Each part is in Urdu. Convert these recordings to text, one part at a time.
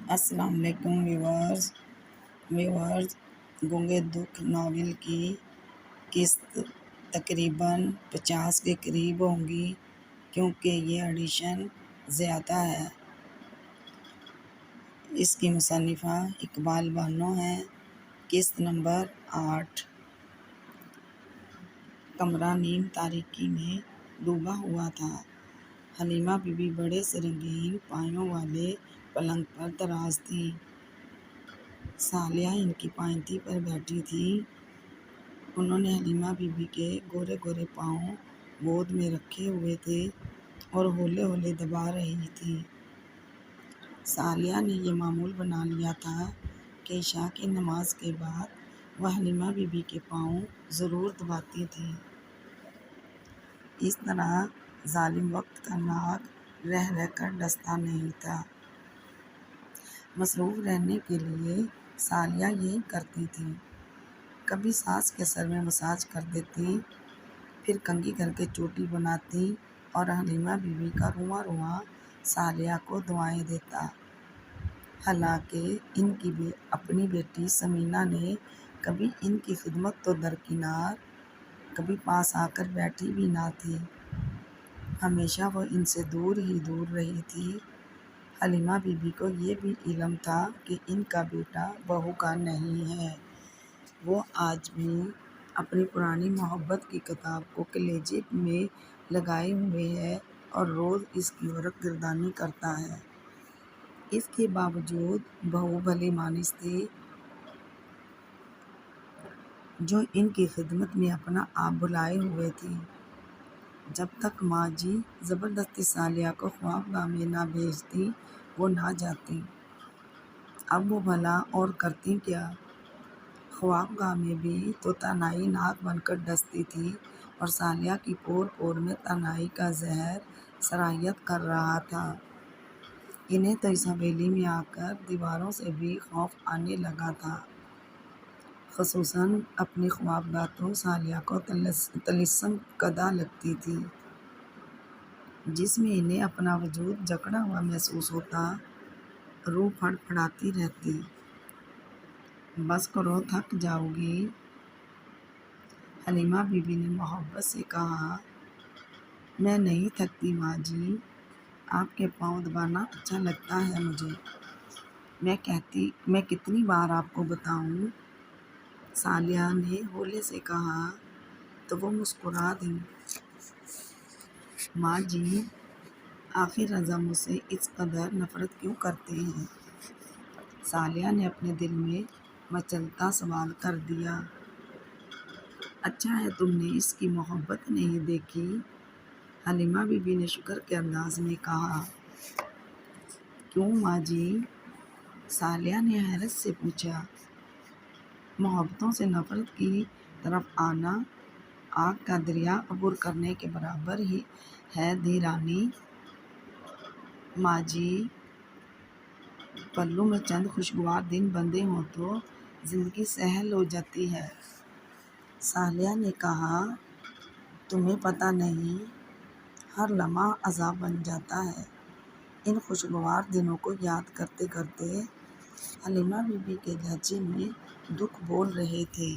السلام علیکم ویورز گونگے دکھ ناول کی قسط تقریباً 50 کے قریب ہوں گی کیونکہ یہ ایڈیشن زیادہ ہے۔ اس کی مصنفہ اقبال بانو ہیں۔ قسط نمبر 8۔ کمرہ نیم تاریکی میں ڈوبا ہوا تھا۔ حلیمہ بی بی بڑے سے رنگین پایوں والے پلنگ پر دراز تھی۔ سالیہ ان کی پائنتی پر بیٹھی تھی۔ انہوں نے حلیمہ بی بی کے گورے گورے پاؤں گود میں رکھے ہوئے تھے اور ہولے ہولے دبا رہی تھی۔ سالیہ نے یہ معمول بنا لیا تھا کہ عشاء کی نماز کے بعد وہ حلیمہ بی بی کے پاؤں ضرور دباتی تھی۔ اس طرح ظالم وقت کا ناگ رہ رہ کر ڈستا نہیں تھا۔ مصروف رہنے کے لیے سالیہ یہی کرتی تھی۔ کبھی ساس کے سر میں مساج کر دیتی، پھر کنگھی کر کے چوٹی بناتی اور حلیمہ بی بی کا رواں رواں سالیہ کو دعائیں دیتا۔ حالانکہ ان کی اپنی بیٹی ثمینہ نے کبھی ان کی خدمت تو درکنار، کبھی پاس آ کر بیٹھی بھی نہ تھی۔ ہمیشہ وہ ان سے دور ہی دور رہی تھی۔ حلیمہ بی بی کو یہ بھی علم تھا کہ ان کا بیٹا بہو کا نہیں ہے۔ وہ آج بھی اپنی پرانی محبت کی کتاب کو کلیجے میں لگائے ہوئے ہے اور روز اس کی ورق گردانی کرتا ہے۔ اس کے باوجود بہو بھلی مانس تھی، جو ان کی خدمت میں اپنا آپ بھلائے ہوئے تھی۔ جب تک ماں جی زبردستی سالیہ کو خوابگاہ میں نہ بھیجتی وہ نہ جاتی۔ اب وہ بھلا اور کرتی کیا؟ خوابگاہ میں بھی تو تنہائی ناگ بن کر ڈستی تھی اور سالیہ کی پور پور میں تنہائی کا زہر سرایت کر رہا تھا۔ انہیں تو اس حویلی میں آ کر دیواروں سے بھی خوف آنے لگا تھا۔ خصوصاً اپنی خوابگاہ تو سالیہ کو طلسم کدہ لگتی تھی، جس میں انہیں اپنا وجود جکڑا ہوا محسوس ہوتا، روح پھڑ پھڑاتی رہتی۔ بس کرو، تھک جاؤ گی، حلیمہ بی بی نے محبت سے کہا۔ میں نہیں تھکتی ماں جی، آپ کے پاؤں دبانا اچھا لگتا ہے مجھے۔ میں کتنی بار آپ کو بتاؤں، سالیہ نے ہولے سے کہا تو وہ مسکرا دیں۔ ماں جی، آخر رضا مجھ سے اس قدر نفرت کیوں کرتے ہیں؟ سالیہ نے اپنے دل میں مچلتا سوال کر دیا۔ اچھا ہے تم نے اس کی محبت نہیں دیکھی، حلیمہ بی بی نے شکر کے انداز میں کہا۔ کیوں ماں جی؟ سالیہ نے حیرت سے پوچھا۔ محبتوں سے نفرت کی طرف آنا آگ کا دریا عبور کرنے کے برابر ہی ہے دی رانی۔ ماں جی، پلوں میں چند خوشگوار دن بندھے ہوں تو زندگی سہل ہو جاتی ہے۔ سالیہ نے کہا، تمہیں پتہ نہیں، ہر لمحہ عذاب بن جاتا ہے۔ ان خوشگوار دنوں کو یاد کرتے کرتے حلیمہ بی بی کے لہجے میں دکھ بول رہے تھے۔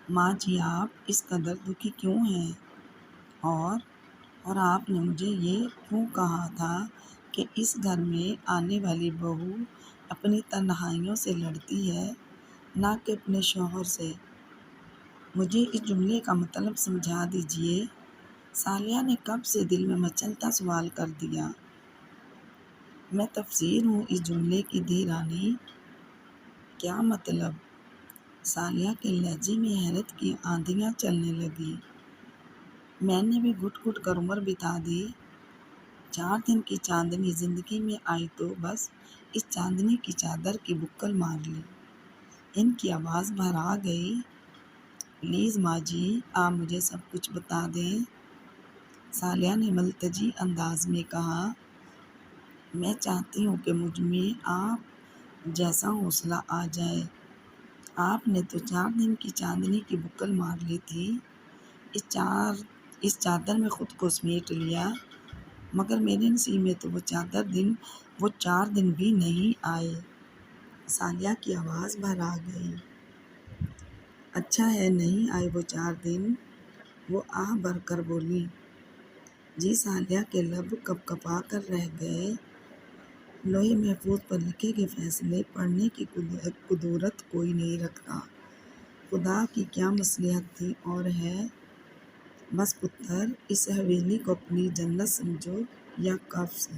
ماں جی، آپ اس قدر دکھی کیوں ہیں؟ اور آپ نے مجھے یہ کیوں کہا تھا کہ اس گھر میں آنے والی بہو اپنی تنہائیوں سے لڑتی ہے، نہ کہ اپنے شوہر سے؟ مجھے اس جملے کا مطلب سمجھا دیجیے۔ سالیہ نے کب سے دل میں مچلتا سوال کر دیا۔ میں تفسیر ہوں اس جملے کی دی رانی۔ کیا مطلب؟ سالیہ کے لہجے میں حیرت کی آندھیاں چلنے لگیں۔ میں نے بھی گھٹ گھٹ کر عمر بتا دی، 4 دن کی چاندنی زندگی میں آئی تو بس اس چاندنی کی چادر کی بکل مار لی۔ ان کی آواز بھرا گئی۔ پلیز ماں جی، آپ مجھے سب کچھ بتا دیں، سالیہ نے ملتجی انداز میں کہا۔ میں چاہتی ہوں کہ مجھ میں آپ جیسا حوصلہ آ جائے۔ آپ نے تو 4 دن کی چاندنی کی بکل مار لی تھی، اس چادر میں خود کو سمیٹ لیا۔ مگر میرے نصیب میں تو وہ 4 دن بھی نہیں آئے۔ ثالیہ کی آواز بھر آ گئی۔ اچھا ہے نہیں آئے وہ 4 دن، وہ آہ بھر کر بولی۔ جی ثالیہ کے لب کپ کپا کر رہ گئے۔ لوح محفوظ پر لکھے گئے فیصلے پڑھنے کی قدرت کوئی نہیں رکھتا۔ خدا کی کیا مصلحت تھی اور ہے۔ بس پتر، اس حویلی کو اپنی جنت سمجھو یا قفس،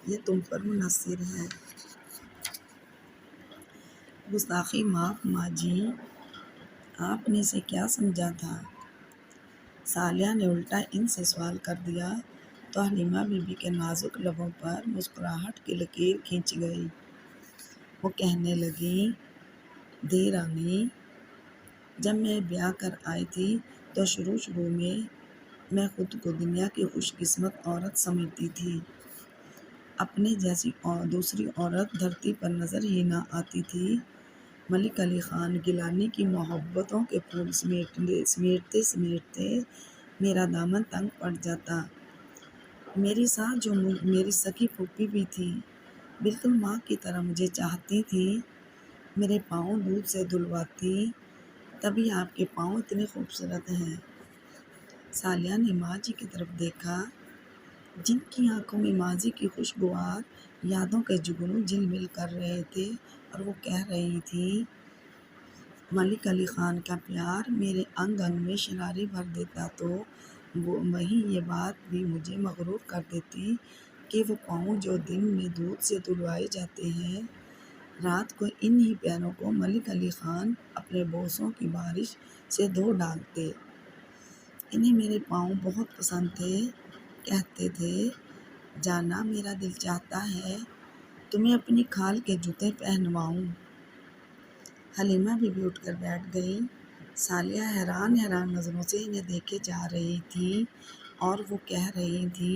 یہ تم پر منحصر ہے۔ گستاخی معاف ماں جی، آپ نے اسے کیا سمجھا تھا؟ ثالیہ نے الٹا ان سے سوال کر دیا تو حلیمہ بی بی کے نازک لبوں پر مسکراہٹ کی لکیر کھنچ گئی۔ وہ کہنے لگیں، دی رانی، جب میں بیاہ کر آئی تھی تو شروع میں خود کو دنیا کی خوش قسمت عورت سمجھتی تھی۔ اپنے جیسی دوسری عورت دھرتی پر نظر ہی نہ آتی تھی۔ ملک علی خان گیلانی کی محبتوں کے پھول سمیٹتے سمیٹتے میرا دامن تنگ پڑ جاتا۔ میری ساس جو میری سکی پھوپھی بھی تھی، بالکل ماں کی طرح مجھے چاہتی تھی، میرے پاؤں دودھ سے دھلواتی۔ تبھی آپ کے پاؤں اتنے خوبصورت ہیں۔ ثالیہ نے ماں جی کی طرف دیکھا، جن کی آنکھوں میں ماضی کی خوشگوار یادوں کے جگنو جھلمل کر رہے تھے، اور وہ کہہ رہی تھی، ملک علی خان کا پیار میرے انگ انگ میں شراری بھر دیتا تو وہیں یہ بات بھی مجھے مغرور کر دیتی کہ وہ پاؤں جو دن میں دودھ سے دھلوائے جاتے ہیں، رات کو انہی پیروں کو ملک علی خان اپنے بوسوں کی بارش سے دھو ڈالتے۔ انہیں میرے پاؤں بہت پسند تھے۔ کہتے تھے، جانا میرا دل چاہتا ہے تمہیں اپنی کھال کے جوتے پہنواؤں۔ حلیمہ بی بی اٹھ کر بیٹھ گئی۔ ثالیہ حیران نظروں سے انہیں دیکھے جا رہی تھی اور وہ کہہ رہی تھی،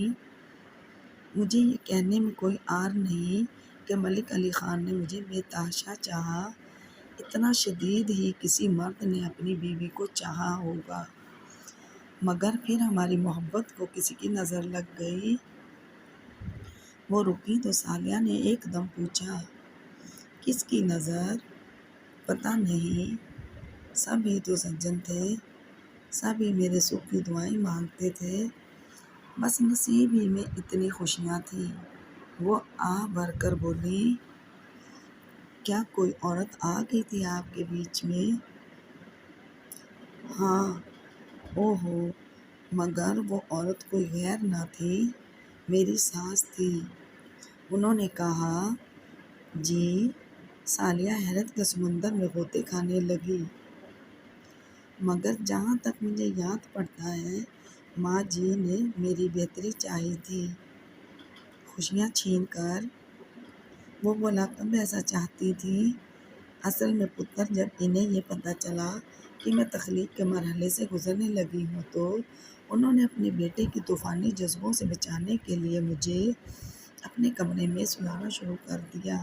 مجھے یہ کہنے میں کوئی عار نہیں کہ ملک علی خان نے مجھے بے تحاشا چاہا۔ اتنا شدید ہی کسی مرد نے اپنی بیوی کو چاہا ہوگا۔ مگر پھر ہماری محبت کو کسی کی نظر لگ گئی۔ وہ رکی تو ثالیہ نے ایک دم پوچھا، کس کی نظر؟ پتہ نہیں، سب ہی تو سجن تھے، سب ہی میرے سکھ کی دعائیں مانگتے تھے، بس نصیب ہی میں اتنی خوشیاں تھیں۔ وہ آہ بھر کر بولی، کیا کوئی عورت آ گئی تھی آپ کے بیچ میں؟ ہاں، اوہو، مگر وہ عورت کوئی غیر نہ تھی، میری ساس تھی۔ انہوں نے کہا، جی؟ ثالیہ حیرت کے سمندر میں غوطے کھانے لگی۔ مگر جہاں تک مجھے یاد پڑتا ہے، ماں جی نے میری بہتری چاہی تھی، خوشیاں چھین کر۔ وہ بولا کب ایسا چاہتی تھی؟ اصل میں پتر، جب انہیں یہ پتہ چلا کہ میں تخلیق کے مرحلے سے گزرنے لگی ہوں تو انہوں نے اپنے بیٹے کی طوفانی جذبوں سے بچانے کے لیے مجھے اپنے کمرے میں سلانا شروع کر دیا۔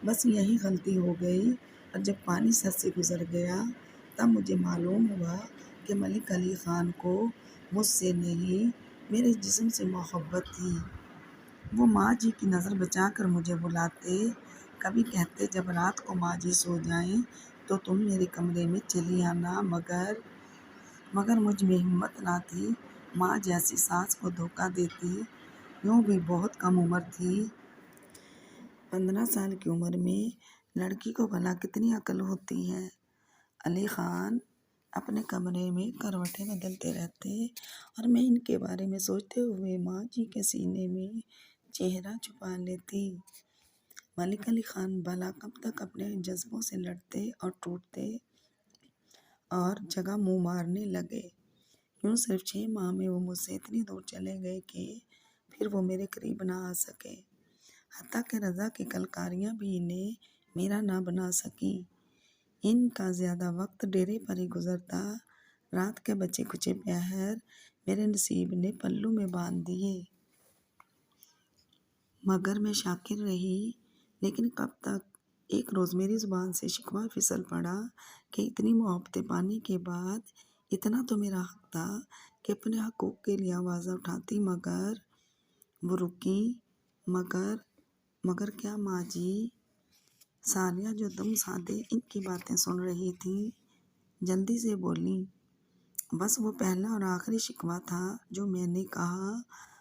بس یہی غلطی ہو گئی، اور جب پانی سر سے گزر گیا تب مجھے معلوم ہوا کہ ملک علی خان کو مجھ سے نہیں، میرے جسم سے محبت تھی۔ وہ ماں جی کی نظر بچا کر مجھے بلاتے، کبھی کہتے جب رات کو ماں جی سو جائیں تو تم میرے کمرے میں چلی آنا، مگر مجھ میں ہمت نہ تھی، ماں جیسی ساس کو دھوکہ دیتی۔ یوں بھی بہت کم عمر تھی۔ 15 سال کی عمر میں لڑکی کو بھلا کتنی عقل ہوتی ہے۔ علی خان اپنے کمرے میں کروٹیں بدلتے رہتے اور میں ان کے بارے میں سوچتے ہوئے ماں جی کے سینے میں چہرہ چھپا لیتی۔ ملک علی خان بھلا کب تک اپنے جذبوں سے لڑتے اور ٹوٹتے اور جگہ منہ مارنے لگے۔ یوں صرف 6 ماہ میں وہ مجھ سے اتنی دور چلے گئے کہ پھر وہ میرے قریب نہ آ سکے، حتیٰ کہ رضا کی کلکاریاں بھی انہیں میرا نہ بنا سکیں۔ ان کا زیادہ وقت ڈیرے پر ہی گزرتا۔ رات کے بچے کچے پہر میرے نصیب نے پلو میں باندھ دیے۔ مگر میں شاکر رہی، لیکن کب تک؟ ایک روز میری زبان سے شکوہ پھسل پڑا کہ اتنی محبتیں پانے کے بعد اتنا تو میرا حق تھا کہ اپنے حقوق کے لیے آواز اٹھاتی، مگر وہ رکی، مگر مگر کیا ماں جی؟ سالیہ جو دم سادے ان کی باتیں سن رہی تھی جلدی سے بولی، بس وہ پہلا اور آخری شکوہ تھا جو میں نے کہا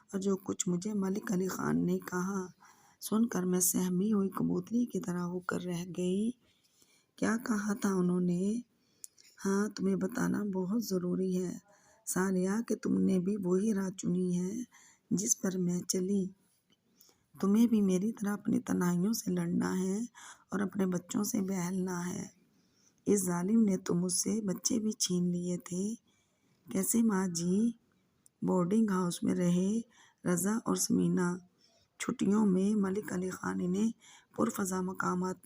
اور جو کچھ مجھے ملک علی خان نے کہا سن کر میں سہمی ہوئی کبوتری کی طرح ہو کر رہ گئی۔ کیا کہا تھا انہوں نے؟ ہاں، تمہیں بتانا بہت ضروری ہے سالیہ کہ تم نے بھی وہی راہ چنی ہے جس پر میں چلی۔ تمہیں بھی میری طرح اپنی تنہائیوں سے لڑنا ہے اور اپنے بچوں سے بہلنا ہے۔ اس ظالم نے تو مجھ سے بچے بھی چھین لیے تھے۔ کیسے ماں جی؟ بورڈنگ ہاؤس میں رہے رضا اور سمینا، چھٹیوں میں ملک علی خان انہیں پرفضا مقامات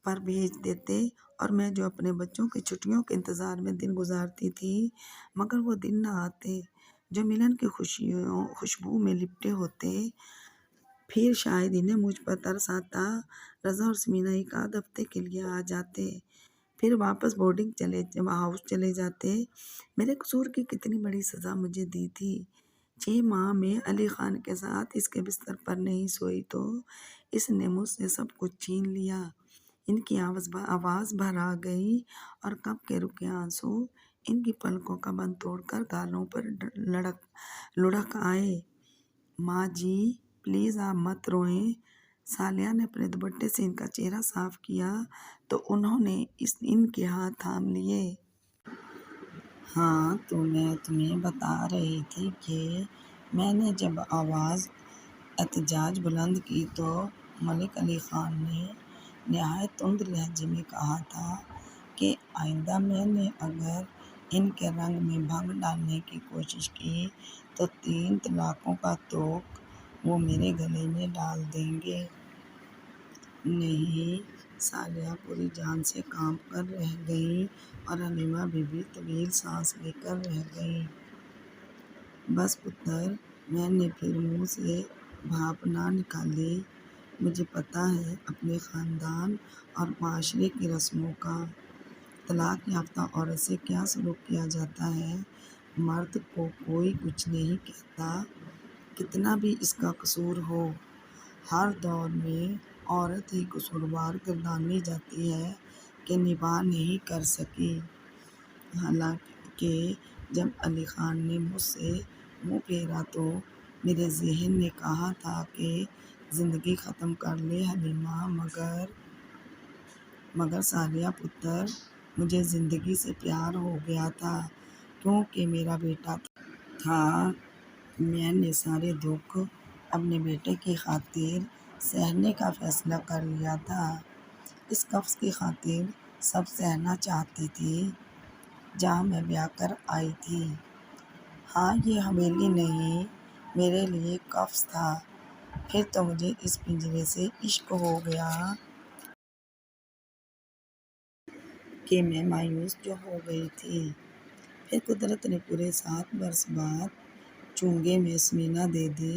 پر بھیج دیتے اور میں جو اپنے بچوں کی چھٹیوں کے انتظار میں دن گزارتی تھی، مگر وہ دن نہ آتے جو ملن کی خوشبو میں لپٹے ہوتے۔ پھر شاید انہیں مجھ پر ترس آتا، رضا اور سمینا ایک آدھ ہفتے کے لیے آ جاتے، پھر واپس بورڈنگ ہاؤس چلے جاتے۔ میرے قصور کی کتنی بڑی سزا مجھے دی تھی۔ 6 ماہ میں علی خان کے ساتھ اس کے بستر پر نہیں سوئی تو اس نے مجھ سے سب کچھ چھین لیا۔ ان کی آواز بھر آ گئی اور کب کے رکے آنسو ان کی پلکوں کا بند توڑ کر گالوں پر لڑھک آئے۔ ماں جی پلیز آپ مت روئیں۔ سالیہ نے اپنے دوپٹے سے ان کا چہرہ صاف کیا تو انہوں نے ان کے ہاتھ تھام لیے۔ ہاں، تو میں تمہیں بتا رہی تھی کہ میں نے جب آواز احتجاج بلند کی تو ملک علی خان نے نہایت تند لہجے میں کہا تھا کہ آئندہ میں نے اگر ان کے رنگ میں بھنگ ڈالنے کی کوشش کی تو 3 طلاقوں کا طوق وہ میرے گلے میں ڈال دیں گے۔ نہیں، سالیہ پوری جان سے کانپ کر رہ گئیں اور حلیمہ بی بی طویل سانس لے کر رہ گئیں۔ بس پتر، میں نے پھر منہ سے بھاپ نہ نکالی۔ مجھے پتہ ہے اپنے خاندان اور معاشرے کی رسموں کا، طلاق یافتہ عورت سے کیا سلوک کیا جاتا ہے۔ مرد کو کوئی کچھ نہیں کہتا، کتنا بھی اس کا قصور ہو۔ ہر دور میں عورت ہی قصوروار گردانی جاتی ہے کہ نباہ نہیں کر سکی۔ حالانکہ جب علی خان نے مجھ سے منہ پھیرا تو میرے ذہن نے کہا تھا کہ زندگی ختم کر لے حلیمہ، مگر سالیہ پتر، مجھے زندگی سے پیار ہو گیا تھا کیونکہ میرا بیٹا تھا۔ میں نے سارے دکھ اپنے بیٹے کی خاطر سہنے کا فیصلہ کر لیا تھا۔ اس قفس کی خاطر سب سہنا چاہتی تھی جہاں میں بیاہ کر آئی تھی۔ ہاں، یہ حویلی نہیں، میرے لیے قفس تھا۔ پھر تو مجھے اس پنجرے سے عشق ہو گیا کہ میں مایوس جو ہو گئی تھی۔ پھر قدرت نے پورے 7 برس بعد چونگے میں سمینا دے دی۔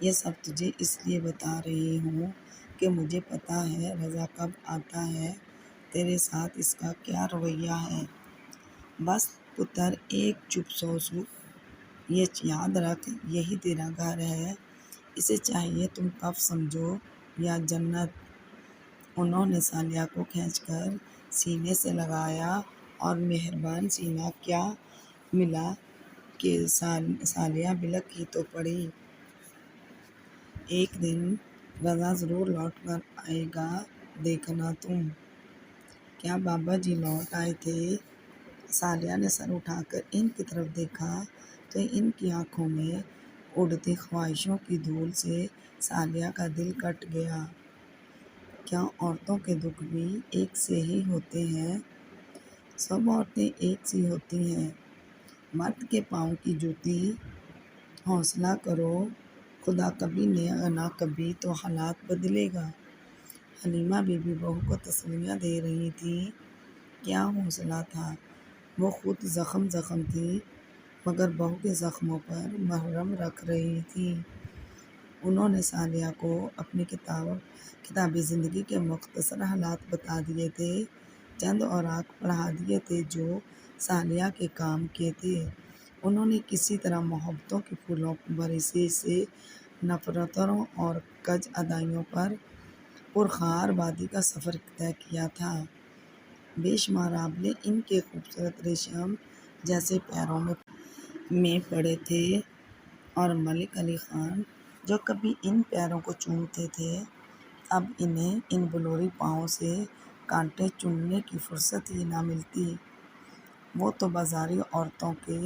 یہ سب تجھے اس لیے بتا رہی ہوں کہ مجھے پتہ ہے رضا کب آتا ہے، تیرے ساتھ اس کا کیا رویہ ہے۔ بس پتر، ایک چپ سوچ، یہ یاد رکھ، یہی تیرا گھر ہے، اسے چاہیے تم قفس سمجھو یا جنت۔ انہوں نے سالیہ کو کھینچ کر سینے سے لگایا اور مہربان سینہ کیا ملا کہ سالیہ بلک ہی تو پڑی۔ ایک دن رضا ضرور لوٹ کر آئے گا، دیکھنا تم۔ کیا بابا جی لوٹ آئے تھے؟ سالیہ نے سر اٹھا کر ان کی طرف دیکھا تو ان کی آنکھوں میں اڑتی خواہشوں کی دھول سے سالیہ کا دل کٹ گیا۔ کیا عورتوں کے دکھ بھی ایک سے ہی ہوتے ہیں؟ سب عورتیں ایک سی ہوتی ہیں۔ مرد کے پاؤں کی جوتی۔ حوصلہ کرو، خدا کبھی نہ کبھی تو حالات بدلے گا۔ حلیمہ بی بی بہو کو تسلیاں دے رہی تھی۔ کیا حوصلہ تھا، وہ خود زخم تھی مگر بہو کے زخموں پر مرہم رکھ رہی تھی۔ انہوں نے سالیہ کو اپنی کتابی زندگی کے مختصر حالات بتا دیے تھے، چند اوراق پڑھا دیے تھے جو سالیہ کے کام کے تھے۔ انہوں نے کسی طرح محبتوں کے پھولوں بریسی سے نفرتوں اور کج ادائیوں پر پرخار وادی کا سفر طے کیا تھا۔ بے شمار آبلے ان کے خوبصورت ریشم جیسے پیروں میں پڑے تھے اور ملک علی خان جو کبھی ان پیروں کو چومتے تھے اب انہیں ان بلوری پاؤں سے کانٹے چننے کی فرصت ہی نہ ملتی۔ وہ تو بازاری عورتوں کے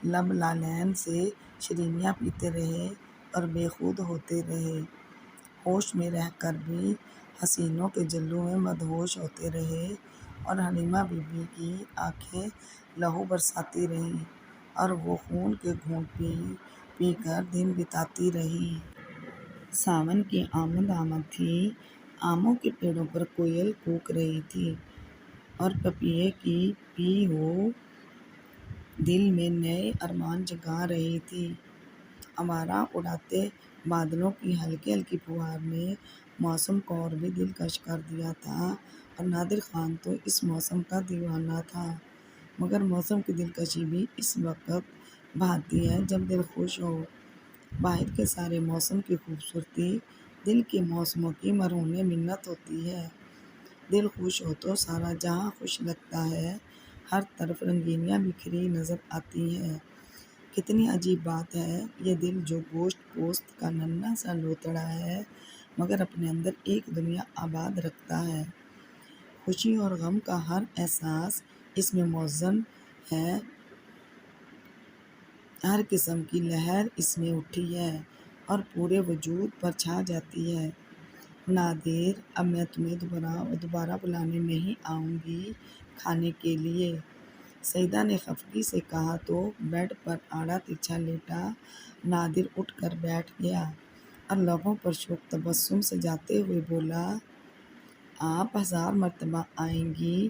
لب لالین سے شیرینیاں پیتے رہے اور بے خود ہوتے رہے، ہوش میں رہ کر بھی حسینوں کے جلووں میں مدہوش ہوتے رہے، اور حلیمہ بی بی کی آنکھیں لہو برساتی رہیں اور وہ خون کے گھونٹ پی پی کر دن بتاتی رہیں۔ ساون کی آمد تھی، آموں کے پیڑوں پر کوئل کوک رہی تھی اور پپیہے کی پی ہو دل میں نئے ارمان جگا رہی تھی۔ آوارہ اڑاتے بادلوں کی ہلکی ہلکی پھوار نے موسم کو اور بھی دلکش کر دیا تھا، اور نادر خان تو اس موسم کا دیوانہ تھا۔ مگر موسم کی دلکشی بھی اس وقت بھاتی ہے جب دل خوش ہو۔ باہر کے سارے موسم کی خوبصورتی دل کے موسموں کی مرہون منت ہوتی ہے۔ دل خوش ہو تو سارا جہاں خوش لگتا ہے، ہر طرف رنگینیاں بکھری نظر آتی ہیں۔ کتنی عجیب بات ہے یہ دل جو گوشت پوست کا ننھا سا لوتڑا ہے مگر اپنے اندر ایک دنیا آباد رکھتا ہے۔ خوشی اور غم کا ہر احساس اس میں موزوں ہے، ہر قسم کی لہر اس میں اٹھی ہے اور پورے وجود پر چھا جاتی ہے۔ نادر اب میں تمہیں دوبارہ بلانے نہیں آؤں گی کھانے کے لیے، سعیدہ نے خفگی سے کہا تو بیڈ پر آڑا ترچھا لیٹا نادر اٹھ کر بیٹھ گیا اور لبوں پر شوخ تبسم سجاتے ہوئے بولا، آپ 1000 مرتبہ آئیں گی۔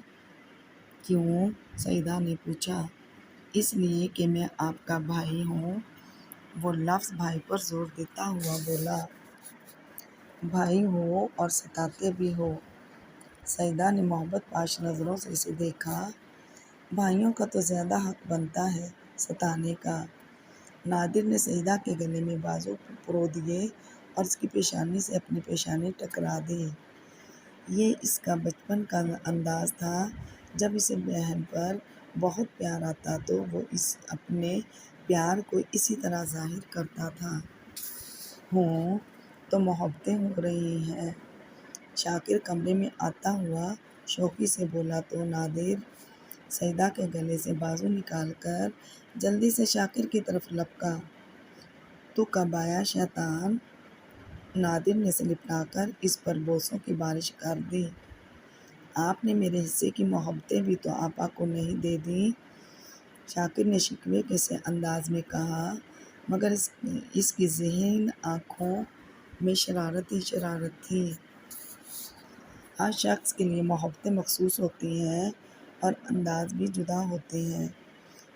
کیوں؟ سعیدہ نے پوچھا۔ اس لیے کہ میں آپ کا بھائی ہوں، وہ لفظ بھائی پر زور دیتا ہوا بولا۔ بھائی ہو اور ستاتے بھی ہو؟ سعیدہ نے محبت پاش نظروں سے اسے دیکھا۔ بھائیوں کا تو زیادہ حق بنتا ہے ستانے کا۔ نادر نے سعیدہ کے گلے میں بازو پرو دیے اور اس کی پیشانی سے اپنی پیشانی ٹکرا دی۔ یہ اس کا بچپن کا انداز تھا، جب اسے بہن پر بہت پیار آتا تو وہ اپنے پیار کو اسی طرح ظاہر کرتا تھا۔ ہوں تو محبتیں ہو رہی ہیں، شاکر کمرے میں آتا ہوا شوخی سے بولا تو نادر سعیدہ کے گلے سے بازو نکال کر جلدی سے شاکر کی طرف لپکا۔ تو کب آیا شیطان؟ نادر نے لپٹا کر اس پر بوسوں کی بارش کر دی۔ آپ نے میرے حصے کی محبتیں بھی تو آپا کو نہیں دے دیں؟ شاکر نے شکوے کے سے انداز میں کہا، مگر اس کی ذہین آنکھوں میں شرارت ہی شرارت تھی۔ ہر شخص کے لیے محبتیں مخصوص ہوتی ہیں اور انداز بھی جدا ہوتے ہیں۔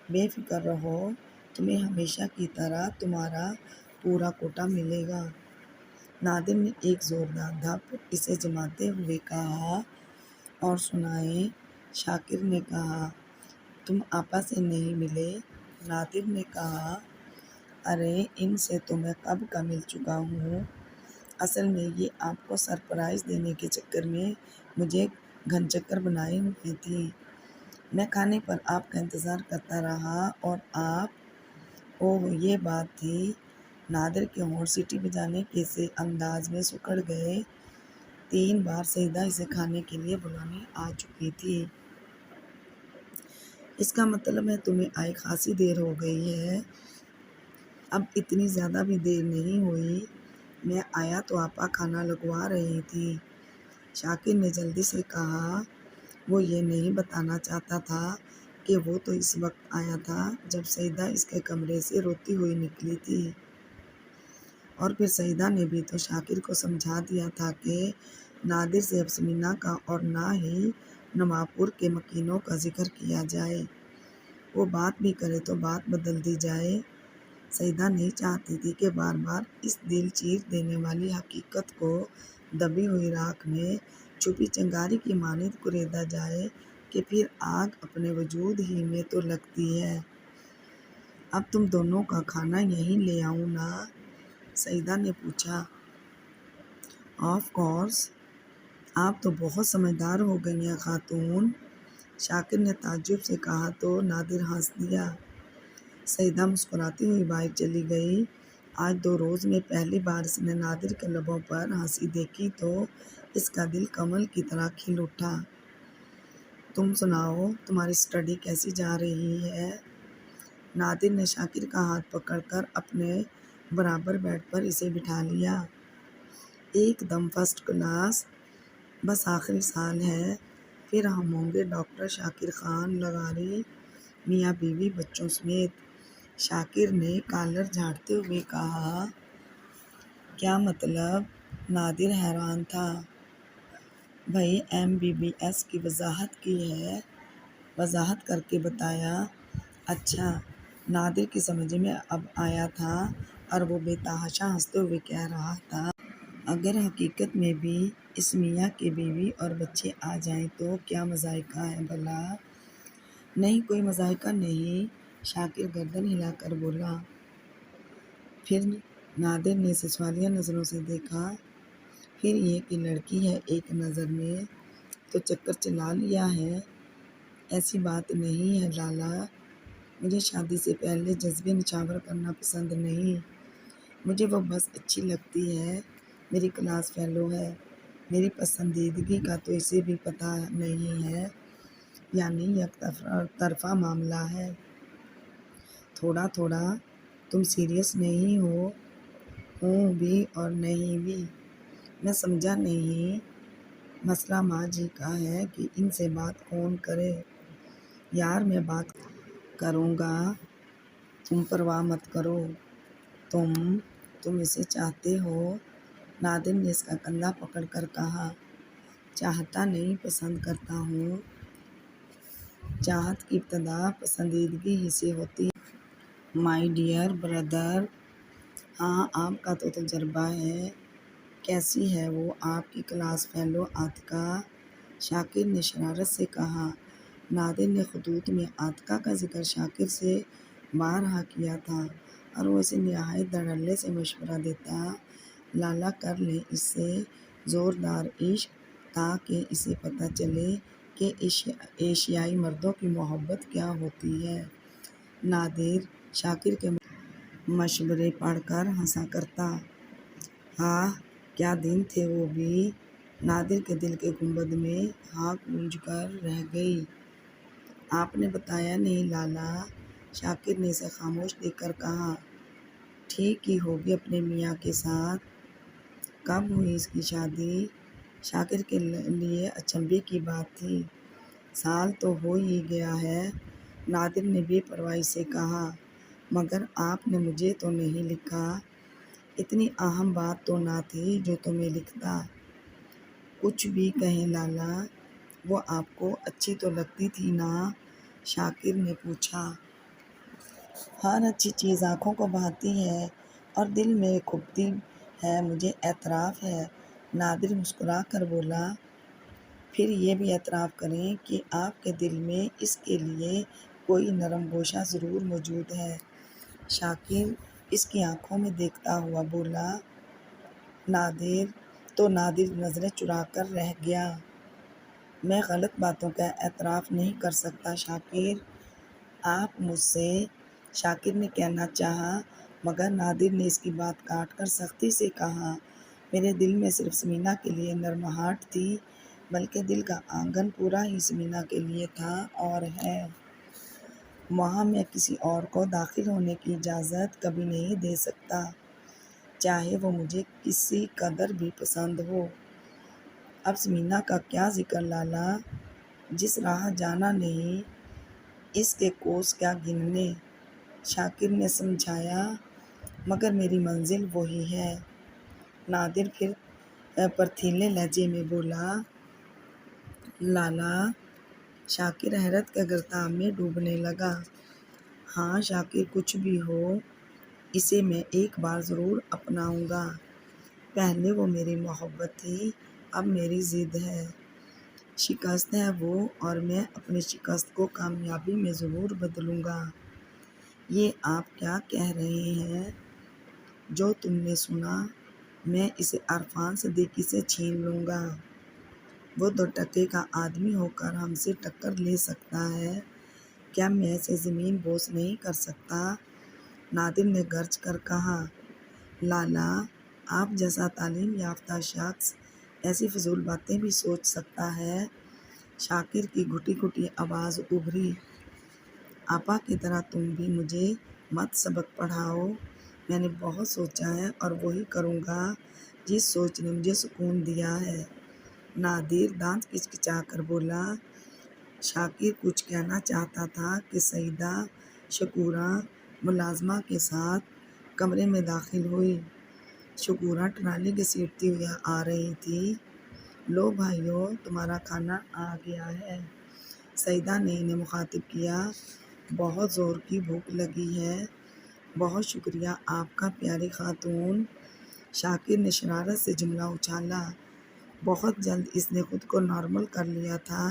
بے فکر رہو، تمہیں ہمیشہ کی طرح تمہارا پورا کوٹا ملے گا۔ نادر نے ایک زوردار دھپ اسے جماتے ہوئے کہا، اور سنائیں؟ شاکر نے کہا، تم آپا سے نہیں ملے؟ نادر نے کہا، ارے ان سے تو میں کب کا مل چکا ہوں، اصل میں یہ آپ کو سرپرائز دینے کے چکر میں مجھے گھن چکر بنائے ہوئے تھی۔ میں کھانے پر آپ کا انتظار کرتا رہا اور آپ… اوہ یہ بات تھی۔ نادر کے ہونٹ سیٹی بجانے کے سے انداز میں سکڑ گئے۔ 3 بار سعیدہ اسے کھانے کے لیے بلانے آ چکی تھی۔ اس کا مطلب ہے تمہیں آئے خاصی دیر ہو گئی ہے؟ اب اتنی زیادہ بھی دیر نہیں ہوئی، میں آیا تو آپا کھانا لگوا رہی تھی۔ شاکر نے جلدی سے کہا۔ وہ یہ نہیں بتانا چاہتا تھا کہ وہ تو اس وقت آیا تھا جب سعیدہ اس کے کمرے سے روتی ہوئی نکلی تھی، اور پھر سعیدہ نے بھی تو شاکر کو سمجھا دیا تھا کہ نادر سے یاسمینہ کا اور نہ ہی نوابپور کے مکینوں کا ذکر کیا جائے، وہ بات بھی کرے تو بات بدل دی جائے۔ سعیدہ نہیں چاہتی تھی کہ بار بار اس دل چیر دینے والی حقیقت کو دبی ہوئی راکھ میں چھپی چنگاری کی مانند کریدا جائے کہ پھر آگ اپنے وجود ہی میں تو لگتی ہے، اب تم دونوں کا کھانا یہیں لے آؤں نا؟ سعیدہ نے پوچھا۔ آف کورس، آپ تو بہت سمجھدار ہو گئی ہیں خاتون، شاکر نے تعجب سے کہا تو نادر ہنس دیا۔ سعیدہ مسکراتی ہوئی باہر چلی گئی۔ آج 2 روز میں پہلی بار اس نے نادر کے لبوں پر ہنسی دیکھی تو اس کا دل کمل کی طرح کھل اٹھا۔ تم سناؤ، تمہاری اسٹڈی کیسی جا رہی ہے؟ نادر نے شاکر کا ہاتھ پکڑ کر اپنے برابر بیٹھ پر اسے بٹھا لیا۔ ایک دم فرسٹ کلاس، بس آخری سال ہے، پھر ہم ہوں گے ڈاکٹر شاکر خان لغاری، میاں بیوی بچوں سمیت۔ شاکر نے کالر جھاڑتے ہوئے کہا۔ کیا مطلب؟ نادر حیران تھا۔ بھئی MBBS کی وضاحت کی ہے، وضاحت کر کے بتایا۔ اچھا، نادر کی سمجھ میں اب آیا تھا اور وہ بے تحاشا ہنستے ہوئے کہہ رہا تھا۔ اگر حقیقت میں بھی اس میاں کے بیوی اور بچے آ جائیں تو کیا مضحکہ ہے بھلا؟ نہیں، کوئی مضحکہ نہیں، شاکر گردن ہلا کر بولا۔ پھر نادر نے اسے سوالیہ نظروں سے دیکھا۔ پھر یہ کہ لڑکی ہے ایک نظر میں تو چکر چلا لیا ہے؟ ایسی بات نہیں ہے لالا، مجھے شادی سے پہلے جذبے نچھاور کرنا پسند نہیں، مجھے وہ بس اچھی لگتی ہے، میری کلاس فیلو ہے، میری پسندیدگی کا تو اسے بھی پتہ نہیں ہے، یعنی یک طرفہ معاملہ ہے۔ تھوڑا تھوڑا، تم سیریس نہیں ہو؟ ہوں بھی اور نہیں بھی۔ میں سمجھا نہیں، مسئلہ ماں جی کا ہے کہ ان سے بات کون کرے؟ یار میں بات کروں گا، تم پرواہ مت کرو۔ تم اسے چاہتے ہو؟ نادر نے اس کا کندھا پکڑ کر کہا۔ چاہتا نہیں، پسند کرتا ہوں۔ چاہت کی ابتدا پسندیدگی ہی سے ہوتی ہے۔ مائی ڈیئر برادر، ہاں آپ کا تو تجربہ ہے۔ کیسی ہے وہ آپ کی کلاس فیلو عاتکہ؟ شاکر نے شرارت سے کہا۔ نادر نے خطوط میں عاتکہ کا ذکر شاکر سے بارہا کیا تھا اور وہ اسے نہایت دھڑلے سے مشورہ دیتا، لالا کر لیں اس سے زوردار عشق تاکہ اسے پتہ چلے کہ ایشیائی مردوں کی محبت کیا ہوتی ہے۔ نادر شاکر کے مشورے پڑھ کر ہنسا کرتا۔ ہاہ کیا دن تھے وہ بھی! نادر کے دل کے گنبد میں ہاک گونج کر رہ گئی۔ آپ نے بتایا نہیں لالا، شاکر نے اسے خاموش دیکھ کر کہا۔ ٹھیک ہی ہوگی اپنے میاں کے ساتھ۔ کب ہوئی اس کی شادی؟ شاکر کے لیے اچنبھے کی بات تھی۔ سال تو ہو ہی گیا ہے، نادر نے بے پرواہی سے کہا، مگر آپ نے مجھے تو نہیں لکھا۔ اتنی اہم بات تو نہ تھی جو تمہیں لکھتا۔ کچھ بھی کہیں لالا، وہ آپ کو اچھی تو لگتی تھی نا؟ شاکر نے پوچھا۔ ہر اچھی چیز آنکھوں کو بھاتی ہے اور دل میں کھبتی ہے، مجھے اعتراف ہے، نادر مسکرا کر بولا۔ پھر یہ بھی اعتراف کریں کہ آپ کے دل میں اس کے لیے کوئی نرم گوشہ ضرور موجود ہے، شاکر اس کی آنکھوں میں دیکھتا ہوا بولا۔ نادر نظریں چرا کر رہ گیا۔ میں غلط باتوں کا اعتراف نہیں کر سکتا شاکر، آپ مجھ سے، شاکر نے کہنا چاہا مگر نادر نے اس کی بات کاٹ کر سختی سے کہا۔ میرے دل میں صرف سمینا کے لیے نرمہٹ تھی، بلکہ دل کا آنگن پورا ہی سمینا کے لیے تھا اور ہے۔ وہاں میں کسی اور کو داخل ہونے کی اجازت کبھی نہیں دے سکتا، چاہے وہ مجھے کسی قدر بھی پسند ہو۔ اب سمینا کا کیا ذکر لالا، جس راہ جانا نہیں اس کے کوس کیا گننے، شاکر نے سمجھایا، مگر میری منزل وہی ہے، نادر پھر پرتھیلے لہجے میں بولا۔ لالا، شاکر حیرت کے گرتاب میں ڈوبنے لگا۔ ہاں شاکر، کچھ بھی ہو، اسے میں ایک بار ضرور اپناؤں گا، پہلے وہ میری محبت تھی، اب میری ضد ہے، شکست ہے وہ اور میں اپنی شکست کو کامیابی میں ضرور بدلوں گا۔ یہ آپ کیا کہہ رہے ہیں؟ جو تم نے سنا، میں اسے عرفان صدیقی سے چھین لوں گا۔ وہ 2 کا آدمی ہو کر ہم سے ٹکر لے سکتا ہے، کیا میں اسے زمین بوس نہیں کر سکتا؟ نادر نے گرج کر کہا، لالا، آپ جیسا تعلیم یافتہ شخص ایسی فضول باتیں بھی سوچ سکتا ہے؟ شاکر کی گھٹی گھٹی آواز ابھری، آپا کی طرح تم بھی مجھے مت سبق پڑھاؤ، میں نے بہت سوچا ہے اور وہی کروں گا جس سوچ نے مجھے سکون دیا ہے۔ نادر دانت کچکچا کر بولا۔ شاکر کچھ کہنا چاہتا تھا کہ سیدہ شکورہ ملازمہ کے ساتھ کمرے میں داخل ہوئی۔ شکورہ ٹرالی گھسیٹتی ہوئی آ رہی تھی۔ لو بھائیو، تمہارا کھانا آ گیا ہے، سیدہ نے انہیں مخاطب کیا، بہت زور کی بھوک لگی ہے۔ بہت شکریہ آپ کا پیاری خاتون، شاکر نے شرارت سے جملہ اچھالا۔ بہت جلد اس نے خود کو نارمل کر لیا تھا،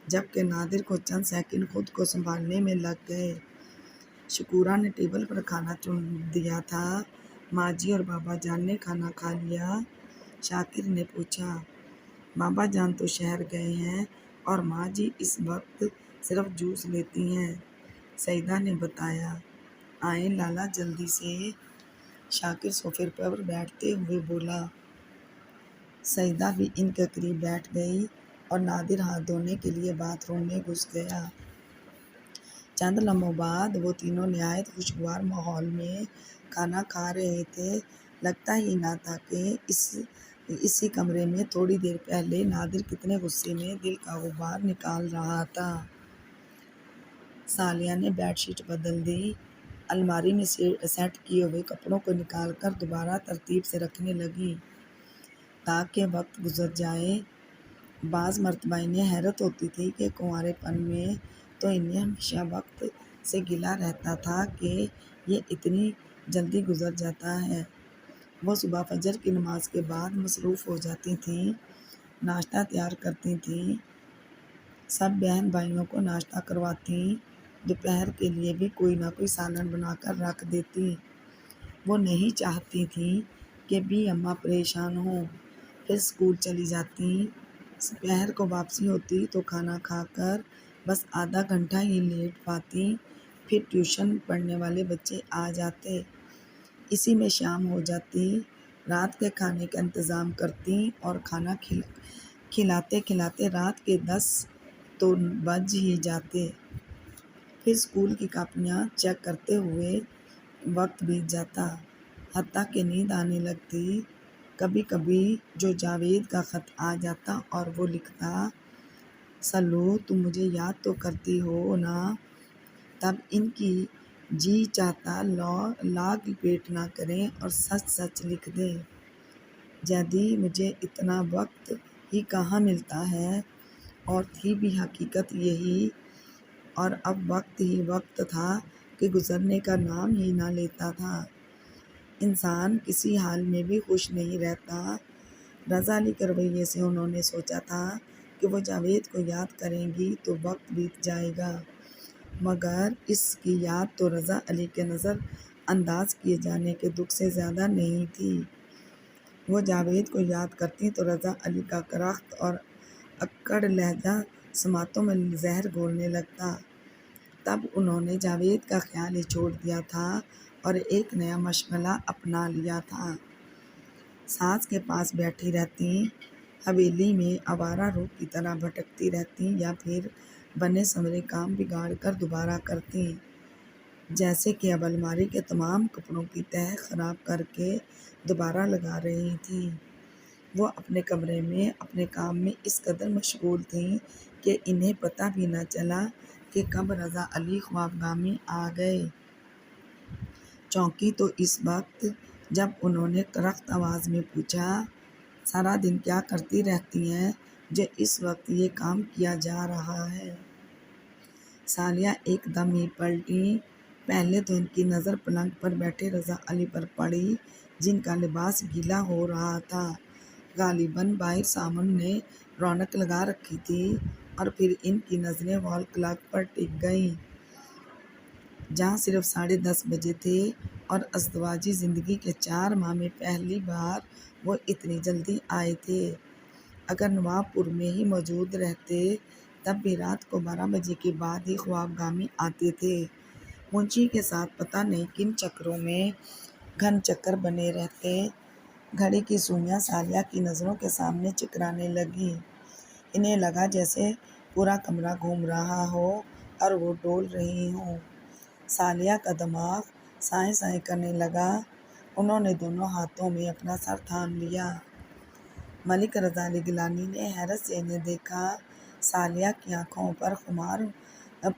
جبکہ نادر کو چند سیکنڈ خود کو سنبھالنے میں لگ گئے۔ شکورہ نے ٹیبل پر کھانا چن دیا تھا۔ ماں جی اور بابا جان نے کھانا کھا لیا؟ شاکر نے پوچھا۔ بابا جان تو شہر گئے ہیں اور ماں جی اس وقت صرف جوس لیتی ہیں، سیدہ نے بتایا۔ آئیں لالا جلدی سے، شاکر صوفے پر بیٹھتے ہوئے بولا۔ سیدہ بھی ان کے قریب بیٹھ گئی اور نادر ہاتھ دھونے کے لیے باتھ روم میں گھس گیا۔ چند لمحوں بعد وہ تینوں نہایت خوشگوار ماحول میں کھانا کھا رہے تھے۔ لگتا ہی نہ تھا کہ اسی کمرے میں تھوڑی دیر پہلے نادر کتنے غصے میں دل کا غبار نکال رہا تھا۔ ثالیہ نے بیڈ شیٹ بدل دی، الماری میں سیٹ کیے ہوئے کپڑوں کو نکال کر دوبارہ ترتیب سے رکھنے لگی تاکہ وقت گزر جائے۔ بعض مرتبہ انہیں حیرت ہوتی تھی کہ کنوارے پن میں تو انہیں ہمیشہ وقت سے گلہ رہتا تھا کہ یہ اتنی جلدی گزر جاتا ہے۔ وہ صبح فجر کی نماز کے بعد مصروف ہو جاتی تھیں، ناشتہ تیار کرتی تھیں، سب بہن بھائیوں کو ناشتہ کرواتی، دوپہر کے لیے بھی کوئی نہ کوئی سالن بنا کر رکھ دیتی۔ وہ نہیں چاہتی تھیں کہ بی اماں پریشان ہوں۔ پھر اسکول چلی جاتی، دوپہر کو واپسی ہوتی تو کھانا کھا کر بس آدھا گھنٹہ ہی لیٹ پاتی، پھر ٹیوشن پڑھنے والے بچے آ جاتے، اسی میں شام ہو جاتی۔ رات کے کھانے کا انتظام کرتی اور کھانا کھلاتے کھلاتے رات کے 10 تو بج ہی جاتے۔ پھر اسکول کی کاپیاں چیک کرتے ہوئے وقت بیت جاتا، حتیٰ کہ نیند آنے لگتی۔ کبھی کبھی جو جاوید کا خط آ جاتا اور وہ لکھتا، سلو تم مجھے یاد تو کرتی ہو نا، تب ان کی جی چاہتا لاگ لپیٹ نہ کریں اور سچ سچ لکھ دیں، جدی مجھے اتنا وقت ہی کہاں ملتا ہے، اور تھی بھی حقیقت یہی، اور اب وقت ہی وقت تھا کہ گزرنے کا نام ہی نہ لیتا تھا۔ انسان کسی حال میں بھی خوش نہیں رہتا۔ رضا علی کے رویے سے انہوں نے سوچا تھا کہ وہ جاوید کو یاد کریں گی تو وقت بیت جائے گا، مگر اس کی یاد تو رضا علی کے نظر انداز کیے جانے کے دکھ سے زیادہ نہیں تھی۔ وہ جاوید کو یاد کرتی تو رضا علی کا کرخت اور اکڑ لہجہ سماعتوں میں زہر گھولنے لگتا۔ تب انہوں نے جاوید کا خیال ہی چھوڑ دیا تھا اور ایک نیا مشغلہ اپنا لیا تھا۔ ساس کے پاس بیٹھی رہتی، حویلی میں آوارہ روح کی طرح بھٹکتی رہتی یا پھر بنے سنورے کام بگاڑ کر دوبارہ کرتی، جیسے کہ اب الماری کے تمام کپڑوں کی تہہ خراب کر کے دوبارہ لگا رہی تھیں۔ وہ اپنے کمرے میں اپنے کام میں اس قدر مشغول تھیں کہ انہیں پتہ بھی نہ چلا کہ کب رضا علی خوابگاہ میں آ گئے۔ چونکی تو اس وقت جب انہوں نے کرخت آواز میں پوچھا، سارا دن کیا کرتی رہتی ہیں جو اس وقت یہ کام کیا جا رہا ہے؟ ثالیہ ایک دم ہی پلٹی، پہلے تو ان کی نظر پلنگ پر بیٹھے رضا علی پر پڑی جن کا لباس گیلا ہو رہا تھا، غالباً باہر سامان نے رونق لگا رکھی تھی، اور پھر ان کی نظریں وال کلاک پر ٹک گئیں۔ جہاں صرف 10:30 بجے تھے اور ازدواجی زندگی کے 4 ماہ میں پہلی بار وہ اتنی جلدی آئے تھے۔ اگر نواب پور میں ہی موجود رہتے تب بھی رات کو 12 بجے کے بعد ہی خوابگاہ میں آتے تھے۔ مونچی کے ساتھ پتہ نہیں کن چکروں میں گھن چکر بنے رہتے۔ گھڑی کی سوئیاں سالیہ کی نظروں کے سامنے چکرانے لگیں۔ انہیں لگا جیسے پورا کمرہ گھوم رہا ہو اور وہ ڈول رہی ہوں۔ سالیہ کا دماغ سائیں سائیں کرنے لگا۔ انہوں نے دونوں ہاتھوں میں اپنا سر تھام لیا۔ ملک رضا علی گیلانی نے حیرت سے انہیں دیکھا۔ سالیہ کی آنکھوں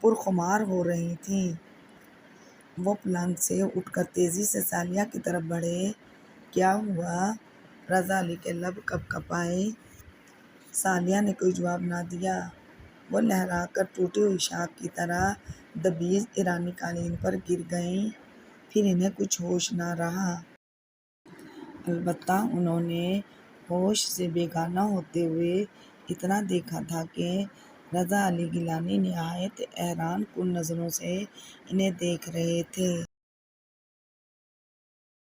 پرخمار ہو رہی تھیں۔ وہ پلنگ سے اٹھ کر تیزی سے سالیہ کی طرف بڑھے۔ کیا ہوا؟ رضا علی کے لب کپکپائے۔ سالیہ نے کوئی جواب نہ دیا۔ وہ لہرا کر ٹوٹی ہوئی شاخ کی طرح دبیج ایرانی قالین پر گر گئیں۔ پھر انہیں کچھ ہوش نہ رہا۔ البتہ انہوں نے ہوش سے بیگانہ ہوتے ہوئے اتنا دیکھا تھا کہ رضا علی گیلانی نہایت حیران کن نظروں سے انہیں دیکھ رہے تھے۔